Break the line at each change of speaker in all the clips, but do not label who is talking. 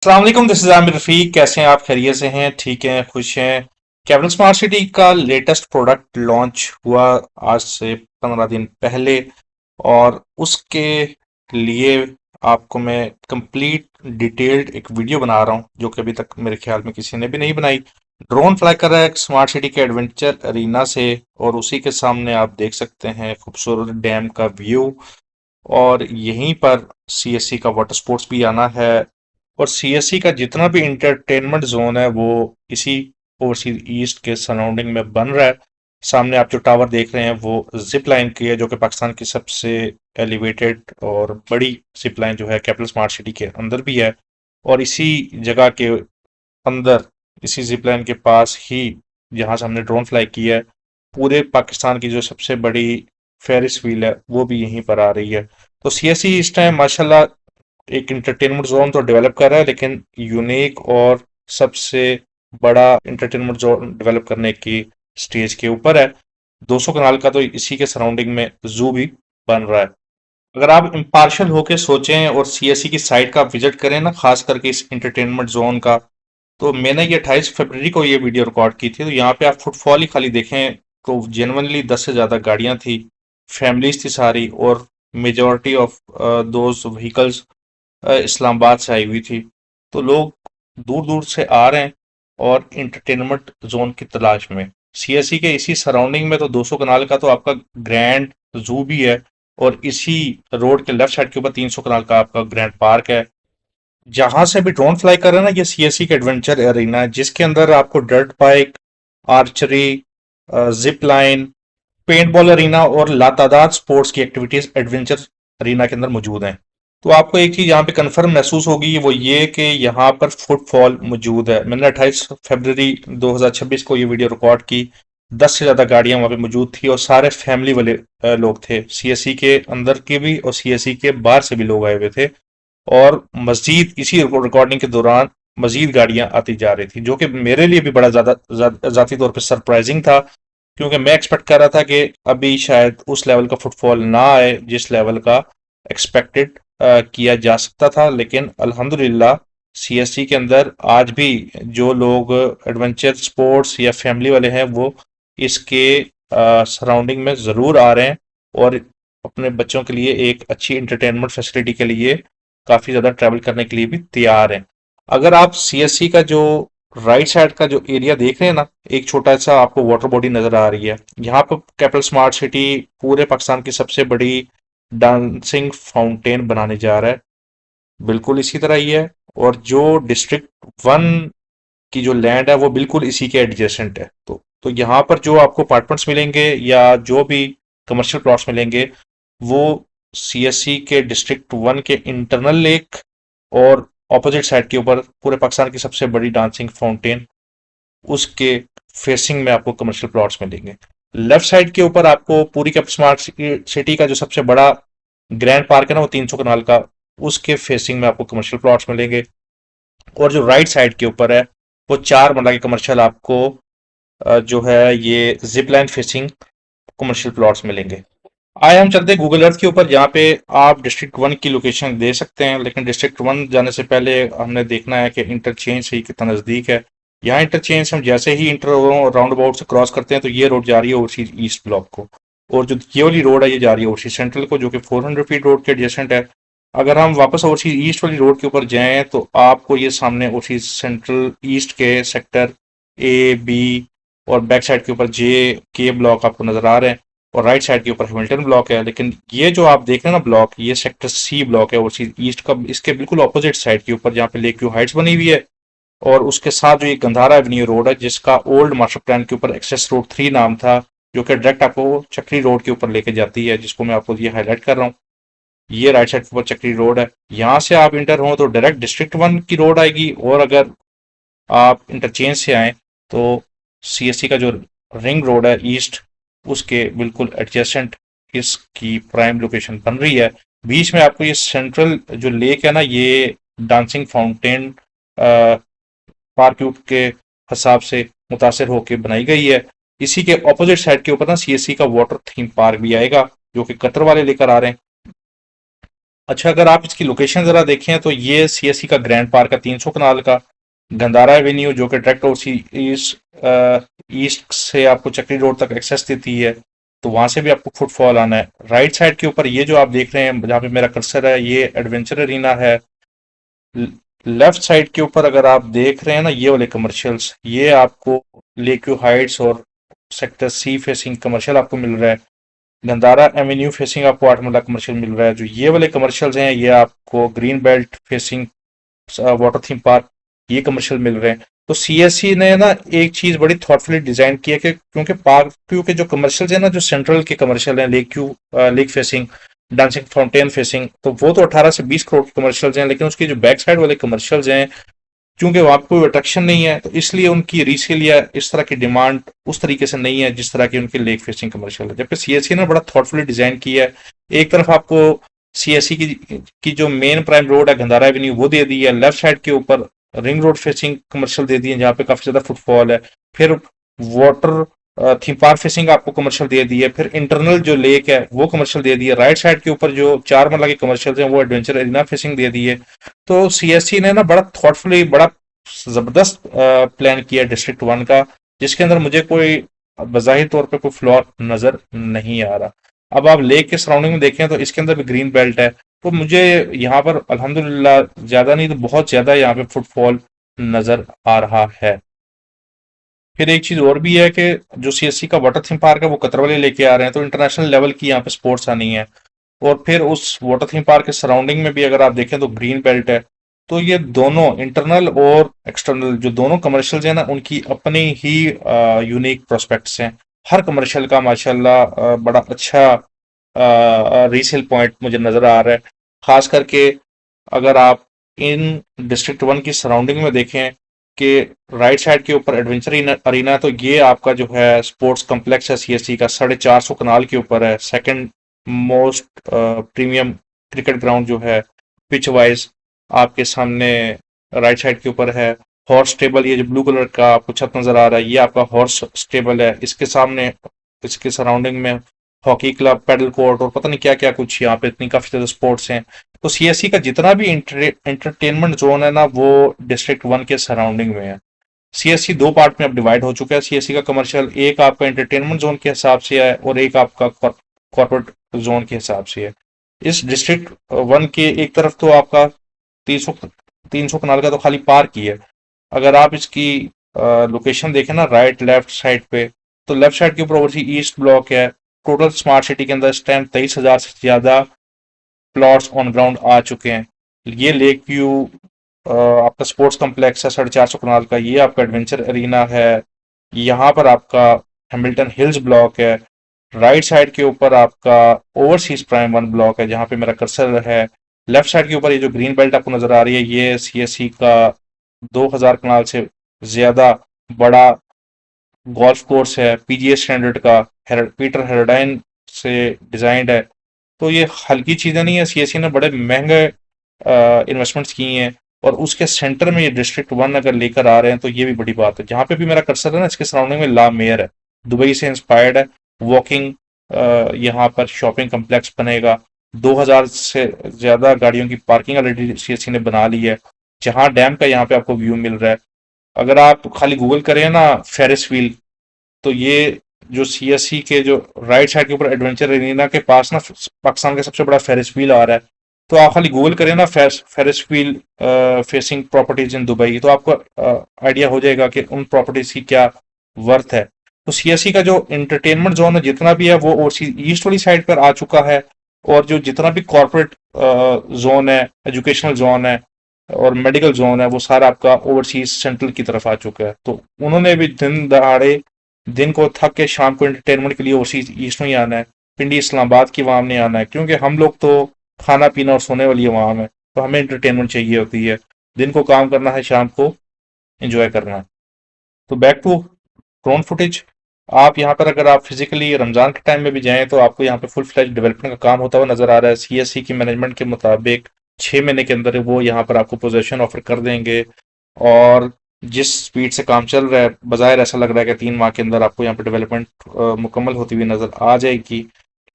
अस्सलाम वालेकुम, this is Aamir Rafiq. कैसे हैं आप? खैरियत से हैं? ठीक हैं? खुश हैं? कैपिटल स्मार्ट सिटी का लेटेस्ट प्रोडक्ट लॉन्च हुआ आज से 15 दिन पहले, और उसके लिए आपको मैं कंप्लीट डिटेल्ड एक वीडियो बना रहा हूं जो कि अभी तक मेरे ख्याल में किसी ने भी नहीं बनाई। ड्रोन फ्लाई कर रहा है स्मार्ट सिटी के एडवेंचर अरीना से, और उसी के सामने आप देख सकते हैं खूबसूरत डैम का व्यू। और यहीं पर सीएससी का वाटर स्पोर्ट्स भी आना है, और सीएससी का जितना भी इंटरटेनमेंट जोन है वो इसी ओवरसीज ईस्ट के सराउंडिंग में बन रहा है। सामने आप जो टावर देख रहे हैं वो जिप लाइन की है, जो कि पाकिस्तान की सबसे एलिवेटेड और बड़ी जिप लाइन जो है कैपिटल स्मार्ट सिटी के अंदर भी है। और इसी जगह के अंदर, इसी जिप लाइन के पास ही, जहां से हमने ड्रोन फ्लाई किया है, पूरे पाकिस्तान की जो सबसे बड़ी फेरिस व्हील है वो भी यहीं पर आ रही है। तो सीएससी इस टाइम माशाल्लाह एक इंटरटेनमेंट जोन तो डेवलप कर रहा है, लेकिन यूनिक और सबसे बड़ा इंटरटेनमेंट जोन डेवलप करने की स्टेज के ऊपर है। 200 कनाल का तो इसी के सराउंडिंग में जू भी बन रहा है। अगर आप इम्पार्शियल होके सोचें और सीएससी की साइट का विजिट करें ना, खास करके इस इंटरटेनमेंट जोन का, तो मैंने ये 28 फरवरी को ये वीडियो रिकॉर्ड की थी। तो यहाँ पे आप फुटफॉल ही खाली देखें तो जेनुअनली 10 से ज़्यादा गाड़ियाँ थी, फैमिलीज थी सारी, और majority of those vehicles Islamabad से आई हुई थी। तो लोग दूर दूर से आ रहे हैं और इंटरटेनमेंट जोन की तलाश में। सीएससी के इसी सराउंडिंग में तो 200 कनाल का तो आपका ग्रैंड जू भी है, और इसी रोड के लेफ्ट साइड के ऊपर 300 कनाल का आपका ग्रैंड पार्क है। जहां से अभी ड्रोन फ्लाई कर रहे हैं ना, ये सीएससी के एडवेंचर एरिना है, जिसके अंदर आपको dirt bike, archery, zip line, paintball arena और लातादाद स्पोर्ट्स की एक्टिविटीज एडवेंचर अरीना के अंदर मौजूद हैं। तो आपको एक चीज यहाँ पे कंफर्म महसूस होगी, वो ये कि यहाँ पर फुटफॉल मौजूद है। मैंने 28 फरवरी 2026 को ये वीडियो रिकॉर्ड की। 10 से ज्यादा गाड़ियां वहां पे मौजूद थी, और सारे फैमिली वाले लोग थे, सीएससी के अंदर के भी और सीएससी के बाहर से भी लोग आए हुए थे। और मजीद इसी रिकॉर्डिंग के दौरान मजीद गाड़ियां आती जा रही थी, जो कि मेरे लिए भी बड़ा ज्यादा जाती तौर पर सरप्राइजिंग था, क्योंकि मैं एक्सपेक्ट कर रहा था कि अभी शायद उस लेवल का फुटफॉल ना आए जिस लेवल का एक्सपेक्टेड किया जा सकता था। लेकिन अल्हम्दुलिल्लाह सीएससी के अंदर आज भी जो लोग एडवेंचर स्पोर्ट्स या फैमिली वाले हैं वो इसके सराउंडिंग में ज़रूर आ रहे हैं, और अपने बच्चों के लिए एक अच्छी इंटरटेनमेंट फैसिलिटी के लिए काफ़ी ज़्यादा ट्रैवल करने के लिए भी तैयार हैं। अगर आप सीएससी का जो राइट साइड का जो एरिया देख रहे हैं ना, एक छोटा सा आपको वाटर बॉडी नजर आ रही है। यहाँ पर कैपिटल स्मार्ट सिटी पूरे पाकिस्तान की सबसे बड़ी डांसिंग फाउंटेन बनाने जा रहा है। बिल्कुल इसी तरह ही है। और जो डिस्ट्रिक्ट 1 की जो लैंड है वो बिल्कुल इसी के एडजेसेंट है। तो यहाँ पर जो आपको अपार्टमेंट्स मिलेंगे या जो भी कमर्शियल प्लॉट्स मिलेंगे, वो सीएससी के डिस्ट्रिक्ट 1 के इंटरनल लेक और ऑपोजिट साइड के ऊपर पूरे पाकिस्तान की सबसे बड़ी डांसिंग फाउंटेन, उसके फेसिंग में आपको कमर्शियल प्लॉट्स मिलेंगे। लेफ्ट साइड के ऊपर आपको पूरी कैपिटल स्मार्ट सिटी का जो सबसे बड़ा ग्रैंड पार्क है ना, वो 300 कनाल का, उसके फेसिंग में आपको कमर्शियल प्लॉट्स मिलेंगे। और जो राइट साइड के ऊपर है वो 4 मरला के कमर्शियल आपको जो है ये zip line facing commercial plots मिलेंगे। आए हम चलते हैं गूगल अर्थ के ऊपर, जहाँ पे आप डिस्ट्रिक्ट 1 की लोकेशन दे सकते हैं, लेकिन डिस्ट्रिक्ट 1 जाने से पहले हमने देखना है कि इंटरचेंज से ही कितना नज़दीक है। यहाँ इंटरचेंज से हम जैसे ही इंटर राउंड अबाउट से क्रॉस करते हैं तो ये रोड जा रही है ओवरसीज ईस्ट ब्लॉक को, और जो ये वाली रोड है ये जा रही है ओवरसीज सेंट्रल को, जो कि 400 फीट रोड के एडजेसेंट है। अगर हम वापस ओवरसीज ईस्ट वाली रोड के ऊपर जाएं तो आपको ये सामने ओवरसीज सेंट्रल ईस्ट के सेक्टर A, B और बैक साइड के ऊपर J, K ब्लॉक आपको नजर आ रहे हैं, और राइट साइड के ऊपर हैमिल्टन ब्लॉक है। लेकिन ये जो आप देख रहे हैं ना ब्लॉक, ये सेक्टर C ब्लॉक है ओवरसीज ईस्ट का, इसके बिल्कुल ऑपोजिट साइड के ऊपर, जहाँ पे लेक व्यू हाइट्स बनी हुई है। और उसके साथ जो ये गंधारा एवेन्यू रोड है, जिसका ओल्ड मास्टर प्लान के ऊपर एक्सेस रोड 3 नाम था, जो कि डायरेक्ट आपको चक्री रोड के ऊपर लेके जाती है, जिसको मैं आपको ये हाईलाइट कर रहा हूँ। ये राइट साइड के ऊपर चक्री रोड है। यहाँ से आप इंटर हो तो डायरेक्ट डिस्ट्रिक्ट 1 की रोड आएगी, और अगर आप इंटरचेंज से आए तो सीएससी का जो रिंग रोड है ईस्ट, उसके बिल्कुल एडजेसेंट इसकी प्राइम लोकेशन बन रही है। बीच में आपको ये सेंट्रल जो लेक है ना, ये डांसिंग फाउंटेन पार्क के हिसाब से मुतासर होकर बनाई गई है। इसी के ऑपोजिट साइड के ऊपर ना सीएससी का वाटर थीम पार्क भी आएगा, जो कि कतर वाले लेकर आ रहे हैं। अच्छा, अगर आप इसकी लोकेशन जरा देखें तो ये सीएससी का ग्रैंड पार्क है 300 कनाल का। गंदारा एवेन्यू जो कि डायरेक्ट और सी ईस्ट से आपको चक्री रोड तक एक्सेस देती है, तो वहां से भी आपको फुटफॉल आना है। राइट साइड के ऊपर ये जो आप देख रहे हैं जहाँ पे मेरा कर्सर है, ये एडवेंचर अरीना है। लेफ्ट साइड के ऊपर अगर आप देख रहे हैं ना, ये वाले कमर्शियल्स, ये आपको लेक्यू हाइट्स और सेक्टर सी फेसिंग कमर्शियल आपको मिल रहा है। गंदारा एवेन्यू फेसिंग आपको 8 मरला कमर्शियल मिल रहा है। जो ये वाले कमर्शियल्स हैं, ये आपको green belt facing water theme park, ये कमर्शियल मिल रहे हैं। तो सीएससी ने ना एक चीज बड़ी थॉटफुली डिजाइन की है कि क्योंकि पार्क व्यू के जो कमर्शियल है ना, जो सेंट्रल के कमर्शियल हैं, lake facing, dancing fountain facing, तो वो तो 18 से 20 करोड़ के कमर्शियल्स हैं, लेकिन उसकी जो बैक साइड वाले कमर्शियल्स हैं, क्योंकि वहां पर कोई अट्रैक्शन नहीं है, तो इसलिए उनकी रीसेल या इस तरह की डिमांड उस तरीके से नहीं है जिस तरह की उनकी लेक फेसिंग कमर्शियल है। जबकि सीएससी ने बड़ा थॉटफुली डिजाइन किया है। एक तरफ आपको सीएससी की जो मेन प्राइम रोड है गंदारा एवेन्यू वो दे दी है, लेफ्ट साइड के ऊपर रिंग रोड फेसिंग कमर्शियल दे दी है जहाँ पे काफी ज्यादा फुटफॉल है। फिर वाटर थीम पार्क फेसिंग आपको कमर्शियल दे दी है। फिर इंटरनल जो लेक है वो कमर्शियल दे दी है। राइट साइड के ऊपर जो 4 मरला के कमर्शियल हैं वो एडवेंचर एरिना फेसिंग दे दी है। तो सीएससी ने ना बड़ा थॉटफुली, बड़ा जबरदस्त प्लान किया डिस्ट्रिक्ट वन का, जिसके अंदर मुझे कोई बज़ाहिर तौर पे कोई फ्लॉ नजर नहीं आ रहा। अब आप लेक के सराउंडिंग में देखें तो इसके अंदर भी ग्रीन बेल्ट है, तो मुझे यहाँ पर अल्हम्दुलिल्लाह ज्यादा नहीं तो बहुत ज्यादा यहाँ पे फुटफॉल नजर आ रहा है। फिर एक चीज और भी है कि जो सीएससी का वाटर थीम पार्क है वो कतर वाले लेके आ रहे हैं, तो इंटरनेशनल लेवल की यहाँ पे स्पोर्ट्स आनी है। और फिर उस वाटर थीम पार्क के सराउंडिंग में भी अगर आप देखें तो ग्रीन बेल्ट है। तो ये दोनों इंटरनल और एक्सटर्नल जो दोनों कमर्शियल्स हैं ना, उनकी अपनी ही यूनिक प्रोस्पेक्ट्स हैं। हर कमर्शियल का माशाल्लाह बड़ा अच्छा रीसेल पॉइंट मुझे नजर आ रहा है। खास करके अगर आप इन डिस्ट्रिक्ट वन की सराउंडिंग में देखें कि राइट साइड के ऊपर एडवेंचर अरीना, तो ये आपका जो है स्पोर्ट्स कॉम्प्लेक्स है सीएससी का, 450 कनाल के ऊपर है। Second most premium cricket ground जो है पिच वाइज आपके सामने राइट साइड के ऊपर है। हॉर्स स्टेबल, ये जो ब्लू कलर का आपको छत नजर आ रहा है, ये आपका हॉर्स स्टेबल है। इसके सामने, इसके सराउंडिंग में हॉकी क्लब, पैडल कोर्ट और पता नहीं क्या क्या कुछ यहाँ पे इतनी काफी ज्यादा स्पोर्ट्स हैं। तो सीएससी का जितना भी एंटरटेनमेंट जोन है ना, वो डिस्ट्रिक्ट वन के सराउंडिंग में है। सीएससी दो पार्ट में अब डिवाइड हो चुका है। सीएससी का कमर्शियल एक आपका एंटरटेनमेंट जोन के हिसाब से है और एक आपका कॉर्पोरेट जोन के हिसाब से है। इस डिस्ट्रिक्ट वन के एक तरफ तो आपका 300 कनाल का तो खाली पार्क ही है। अगर आप इसकी लोकेशन देखें ना राइट लेफ्ट साइड पे, तो लेफ्ट साइड के ऊपर ओवरसी ईस्ट ब्लॉक है। टोटल स्मार्ट सिटी के अंदर इस टाइम 23,000 से ज्यादा प्लॉट्स ऑन ग्राउंड आ चुके हैं। ये लेक व्यू आपका स्पोर्ट्स कॉम्प्लेक्स है 450 कनाल का, ये आपका एडवेंचर एरिना है। यहाँ पर आपका हैमिल्टन हिल्स ब्लॉक है। राइट साइड के ऊपर आपका ओवरसीज प्राइम वन ब्लॉक है जहाँ पे मेरा कर्सर है। लेफ्ट साइड के ऊपर ये जो ग्रीन बेल्ट आपको नजर आ रही है, ये सीएससी का 2000 कनाल से ज्यादा बड़ा गोल्फ कोर्स है, पीजीए स्टैंडर्ड का, पीटर हेरोडाइन से डिजाइंड है। तो ये हल्की चीजें नहीं है, सीएससी ने बड़े महंगे इन्वेस्टमेंट्स की हैं। और उसके सेंटर में ये डिस्ट्रिक्ट वन अगर लेकर आ रहे हैं तो ये भी बड़ी बात है। जहाँ पे भी मेरा कर्सर है ना, इसके सराउंडिंग में ला मेयर है, दुबई से इंस्पायर्ड है। वॉकिंग यहाँ पर शॉपिंग कम्प्लेक्स बनेगा। 2000 से ज्यादा गाड़ियों की पार्किंग ऑलरेडी सीएससी ने बना ली है। जहां डैम का यहाँ पे आपको व्यू मिल रहा है। अगर आप खाली गूगल करें ना फेरिस व्हील, तो ये जो सीएससी के जो राइट साइड के ऊपर एडवेंचर एरिना के पास ना पाकिस्तान का सबसे बड़ा फेरिस व्हील आ रहा है। तो आप खाली गूगल करें ना Ferris wheel facing properties in Dubai, तो आपको आइडिया हो जाएगा कि उन प्रॉपर्टीज की क्या वर्थ है। तो सीएससी का जो एंटरटेनमेंट जोन है जितना भी है वो ईस्ट वाली साइड पर आ चुका है। और जो जितना भी कॉर्पोरेट जोन है, एजुकेशनल जोन है और मेडिकल जोन है, वो सारा आपका ओवरसीज सेंट्रल की तरफ आ चुका है। तो उन्होंने भी दिन दहाड़े, दिन को थक के शाम को एंटरटेनमेंट के लिए ओवरसीज ईस्ट में ही आना है। पिंडी इस्लामाबाद की आवाम ने आना है, क्योंकि हम लोग तो खाना पीना और सोने वाली आवाम है, तो हमें एंटरटेनमेंट चाहिए होती है। दिन को काम करना है, शाम को एंजॉय करना है। तो बैक टू ड्रोन फुटेज। आप यहाँ पर अगर आप फिजिकली रमजान के टाइम में भी जाएं तो आपको यहाँ पे फुल फ्लैज डेवलपमेंट का काम होता हुआ नजर आ रहा है। सीएससी की मैनेजमेंट के मुताबिक 6 महीने के अंदर वो यहाँ पर आपको पोजीशन ऑफर कर देंगे। और जिस स्पीड से काम चल रहा है, बाज़ाहिर ऐसा लग रहा है कि 3 माह के अंदर आपको यहाँ पे डेवलपमेंट मुकम्मल होती हुई नजर आ जाएगी।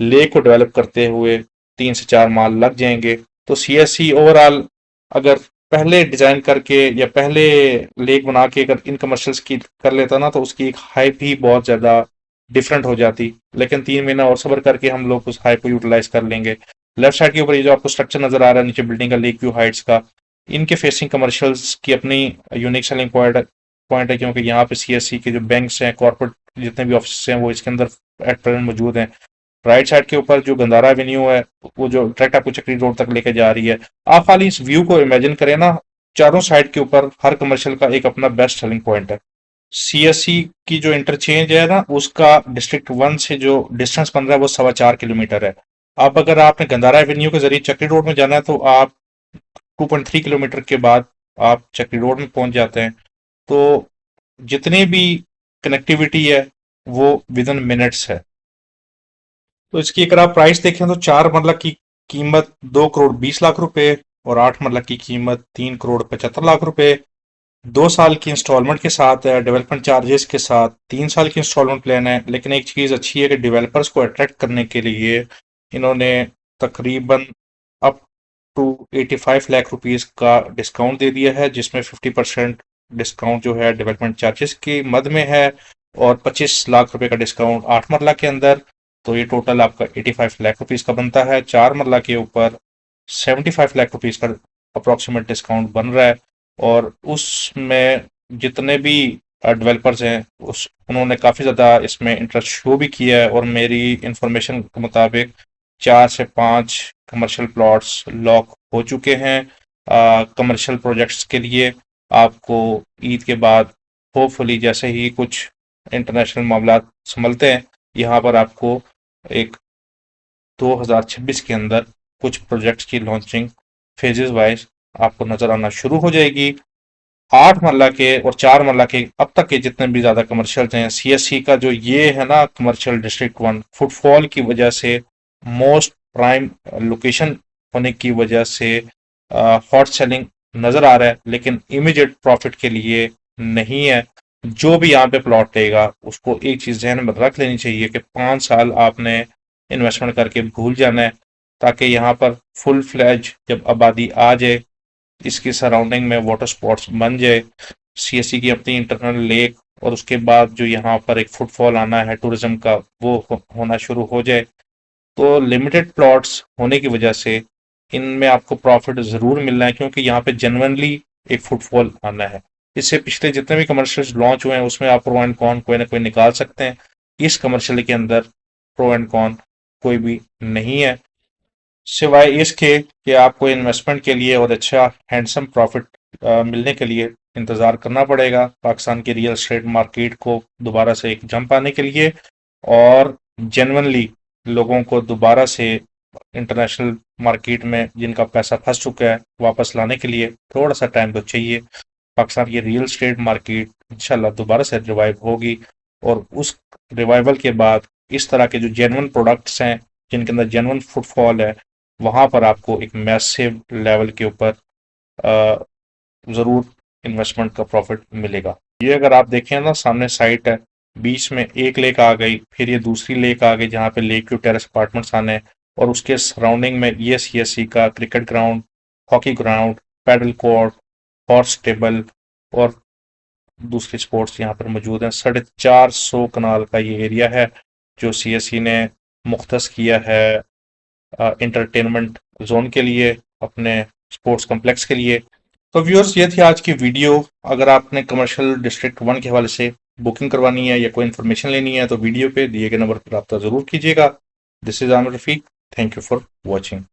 लेक को डेवलप करते हुए 3 से 4 माह लग जाएंगे। तो सीएससी ओवरऑल अगर पहले डिजाइन करके या पहले लेक बना के अगर इन कमर्शियल्स की कर लेता ना, तो उसकी एक हाइप ही बहुत ज्यादा डिफरेंट हो जाती। लेकिन 3 महीना और सब्र करके हम लोग उस हाइप को यूटिलाइज कर लेंगे। लेफ्ट साइड के ऊपर ये जो आपको स्ट्रक्चर नजर आ रहा है नीचे बिल्डिंग का, लेक व्यू हाइट्स का, इनके फेसिंग कमर्शियल्स की अपनी यूनिक सेलिंग पॉइंट है, क्योंकि यहाँ पे सीएससी के जो बैंक्स हैं, कॉर्पोरेट जितने भी ऑफिस हैं, वो इसके अंदर एट प्रेजेंट मौजूद हैं। राइट साइड के ऊपर जो गंदारा एवेन्यू है, वो जो डायरेक्ट आपको चक्री रोड तक लेके जा रही है। आप खाली इस व्यू को इमेजिन करें ना, चारों साइड के ऊपर हर कमर्शियल का एक अपना बेस्ट सेलिंग पॉइंट है। सीएससी की जो इंटरचेंज है ना, उसका डिस्ट्रिक्ट 1 से जो डिस्टेंस बन रहा है वो 4.25 किलोमीटर है। अब अगर आपने गंदारा एवेन्यू के जरिए चक्री रोड में जाना है, तो आप 2.3 किलोमीटर के बाद आप चक्री रोड में पहुंच जाते हैं। तो जितनी भी कनेक्टिविटी है वो विद इन मिनट्स है। तो इसकी अगर आप प्राइस देखें तो 4 मरला की कीमत 2 करोड़ 20 लाख रुपए, और 8 मरला की कीमत 3 करोड़ 75 लाख रुपए। 2 साल की इंस्टॉलमेंट के साथ है, डेवलपमेंट चार्जेस के साथ 3 साल की इंस्टॉलमेंट प्लान है। लेकिन एक चीज़ अच्छी है कि डेवलपर्स को अट्रैक्ट करने के लिए इन्होंने तकरीबन अप टू 85 लाख रुपीज़ का डिस्काउंट दे दिया है, जिसमें 50% डिस्काउंट जो है डेवलपमेंट चार्जेस की मद में है, और 25 लाख रुपए का डिस्काउंट 8 मरला के अंदर। तो ये टोटल आपका 85 लाख रुपीज़ का बनता है। 4 मरला के ऊपर 75 लाख रुपीज़ का अप्रोक्सीमेट डिस्काउंट बन रहा है। और उसमें जितने भी डेवलपर्स हैं, उस उन्होंने काफ़ी ज़्यादा इसमें इंटरेस्ट शो भी किया है, और मेरी इंफॉर्मेशन के मुताबिक 4 से 5 कमर्शियल प्लॉट्स लॉक हो चुके हैं कमर्शियल प्रोजेक्ट्स के लिए। आपको ईद के बाद होपफुली जैसे ही कुछ इंटरनेशनल मामला संभलते हैं, यहाँ पर आपको एक 2026 के अंदर कुछ प्रोजेक्ट्स की लॉन्चिंग फेजेस वाइज आपको नजर आना शुरू हो जाएगी। 8 मरला के और 4 मरला के अब तक के जितने भी ज्यादा कमर्शियल हैं, सीएससी का जो ये है ना कमर्शियल डिस्ट्रिक्ट 1, फुटफॉल की वजह से, मोस्ट प्राइम लोकेशन होने की वजह से हॉट सेलिंग नजर आ रहा है, लेकिन इमीडिएट प्रॉफिट के लिए नहीं है। जो भी यहाँ पे प्लॉट लेगा उसको एक चीज ध्यान में रख लेनी चाहिए कि 5 साल आपने इन्वेस्टमेंट करके भूल जाना है, ताकि यहाँ पर फुल फ्लैज जब आबादी आ जाए, इसकी सराउंडिंग में वाटर स्पॉट्स बन जाए, सीएससी की अपनी इंटरनल लेक, और उसके बाद जो यहाँ पर एक फुटफॉल आना है टूरिज्म का, वो होना शुरू हो जाए, तो लिमिटेड प्लॉट्स होने की वजह से इनमें आपको प्रॉफिट जरूर मिलना है, क्योंकि यहाँ पे जेन्युइनली एक फुटफॉल आना है। इससे पिछले जितने भी कमर्शियल लॉन्च हुए हैं उसमें आप प्रो एंड कॉन कोई ना कोई निकाल सकते हैं। इस कमर्शियल के अंदर प्रो एंड कॉन कोई भी नहीं है, सिवाय इसके कि आपको इन्वेस्टमेंट के लिए और अच्छा हैंडसम प्रॉफिट मिलने के लिए इंतज़ार करना पड़ेगा पाकिस्तान की रियल एस्टेट मार्केट को दोबारा से एक जंप आने के लिए, और जेन्युइनली लोगों को दोबारा से इंटरनेशनल मार्केट में जिनका पैसा फंस चुका है वापस लाने के लिए थोड़ा सा टाइम तो चाहिए। पाकिस्तान की रियल एस्टेट मार्केट इंशाल्लाह दोबारा से रिवाइव होगी, और उस रिवाइवल के बाद इस तरह के जो जेन्युइन प्रोडक्ट्स हैं, जिनके अंदर जेन्युइन फुटफॉल है, वहां पर आपको एक मैसिव लेवल के ऊपर जरूर इन्वेस्टमेंट का प्रॉफिट मिलेगा। ये अगर आप देखें ना, सामने साइट है, बीच में एक लेक आ गई, फिर ये दूसरी लेक आ गई जहाँ पे लेक व्यू टेरेस अपार्टमेंट्स आने हैं, और उसके सराउंडिंग में सीएससी का cricket ground, hockey ground, padel court, horse stable और दूसरी स्पोर्ट्स यहाँ पर मौजूद हैं। 450 कनाल का ये एरिया है जो सीएससी ने मुख्तस किया है इंटरटेनमेंट जोन के लिए, अपने स्पोर्ट्स कॉम्प्लेक्स के लिए। तो व्यूअर्स, ये थी आज की वीडियो। अगर आपने कमर्शियल डिस्ट्रिक्ट 1 के हवाले से बुकिंग करवानी है या कोई इन्फॉर्मेशन लेनी है, तो वीडियो पे दिए गए नंबर पर रब्ता जरूर कीजिएगा। This is Aamir Rafiq, thank you for watching.